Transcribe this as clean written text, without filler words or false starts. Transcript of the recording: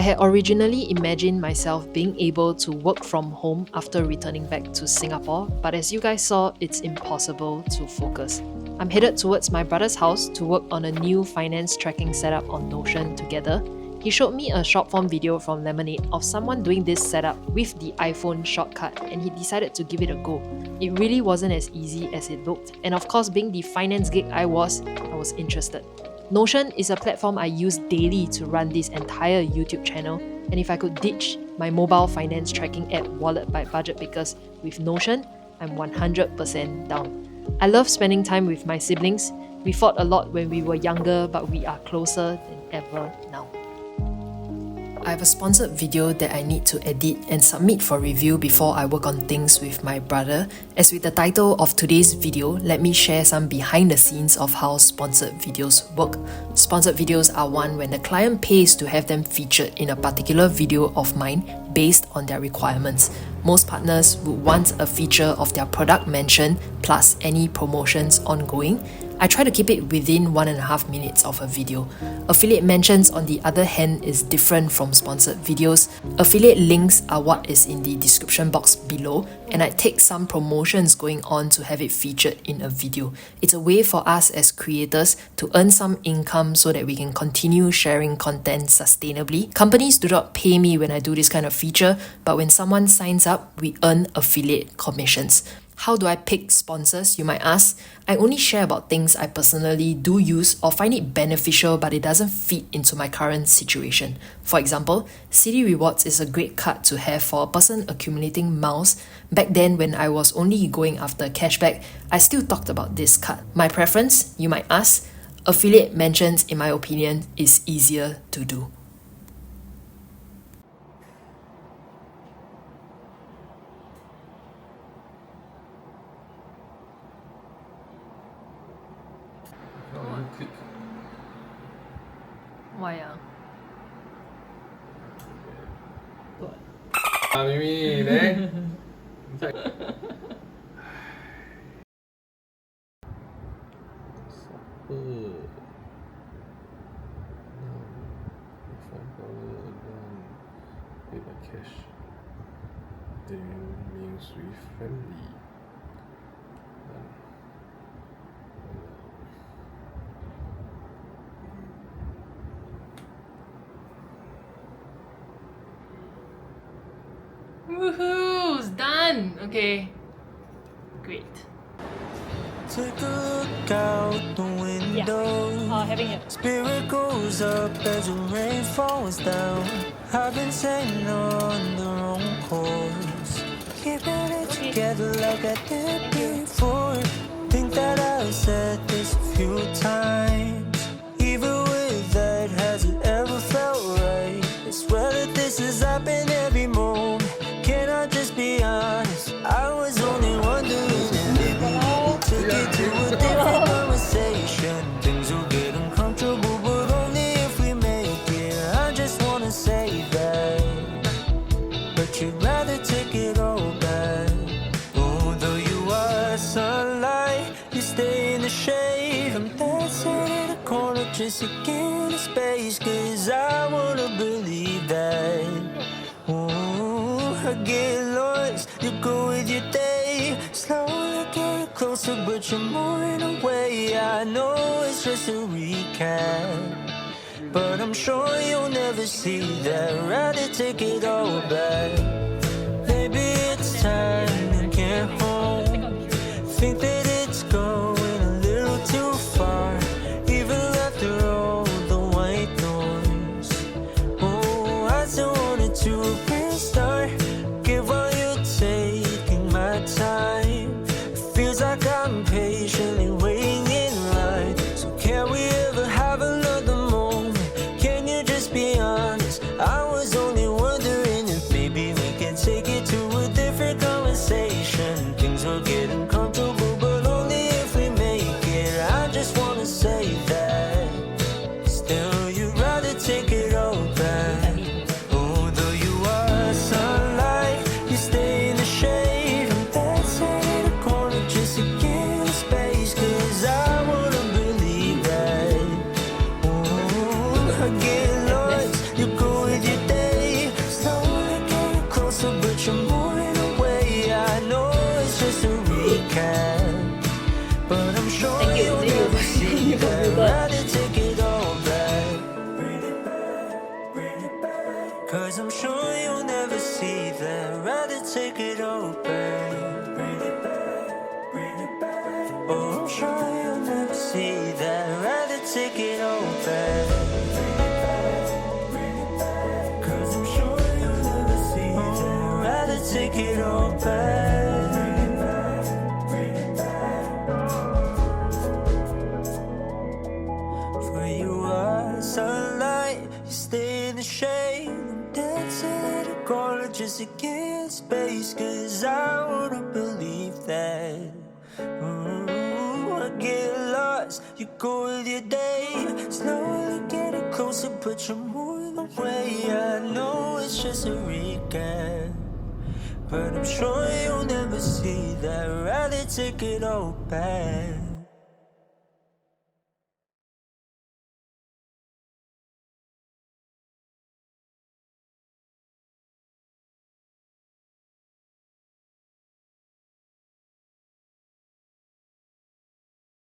had originally imagined myself being able to work from home after returning back to Singapore, but as you guys saw, it's impossible to focus. I'm headed towards my brother's house to work on a new finance tracking setup on Notion together. He showed me a short form video from Lemonade of someone doing this setup with the iPhone shortcut, and he decided to give it a go. It really wasn't as easy as it looked, and of course, being the finance geek I was interested. Notion is a platform I use daily to run this entire YouTube channel, and if I could ditch my mobile finance tracking app Wallet by Budget Pickers with Notion, I'm 100% down. I love spending time with my siblings. We fought a lot when we were younger, but we are closer than ever now. I have a sponsored video that I need to edit and submit for review before I work on things with my brother. As with the title of today's video, let me share some behind the scenes of how sponsored videos work. Sponsored videos are one when the client pays to have them featured in a particular video of mine based on their requirements. Most partners would want a feature of their product mentioned plus any promotions ongoing. I try to keep it within 1.5 minutes of a video. Affiliate mentions, on the other hand, is different from sponsored videos. Affiliate links are what is in the description box below, and I take some promotions going on to have it featured in a video. It's a way for us as creators to earn some income so that we can continue sharing content sustainably. Companies do not pay me when I do this kind of feature, but when someone signs up, we earn affiliate commissions. How do I pick sponsors, you might ask? I only share about things I personally do use or find it beneficial, but it doesn't fit into my current situation. For example, City Rewards is a great card to have for a person accumulating miles. Back then, when I was only going after cashback, I still talked about this card. My preference, you might ask? Affiliate mentions, in my opinion, is easier to do. Click. Why ah? Mimi, 네. Pay by cash. Demi means with family. Woohoo! It's done! Okay. Great. Take a look out the window. Having it. Spirit goes up as the rain falls down. I've been sailing on the wrong course. Keeping it together like I did before. Think that I've said this a few times. Even with that, has it ever felt right? I swear that this has happened every moment. Can I just be honest? I was only wondering if maybe we took it to a different conversation. Things will get uncomfortable, but only if we make it. I just wanna say that, but you'd rather take it all back. Although you are sunlight, you stay in the shade. I'm dancing in a corner just to get a space, 'cause I wanna believe that. I get lost, you go with your day. Slowly get closer, but you're moving away. I know it's just a recap, but I'm sure you'll never see that. Rather take it all back. Maybe it's time to get home. Think that it's going a little too far, even after all the white noise. Oh, I still wanted to restart. Give all you're taking my time. It feels like I'm patiently waiting in line. So can we ever have another moment? Can you just be honest? I was only wondering if maybe we can take it to a different conversation. Things will get uncomfortable, but Oh, I'm sure you'll never see that. I'd rather take it all back. Cause I'm sure you'll never see that. I'd rather take it all back. For you are sunlight, you stay in the shade. I'm dancing in a corner just to get space. Cause I wanna believe that. I get lost, you go with your day. Slowly getting closer, but you're moving away. I know it's just a recap, but I'm sure you'll never see that. I'd rather take it all back.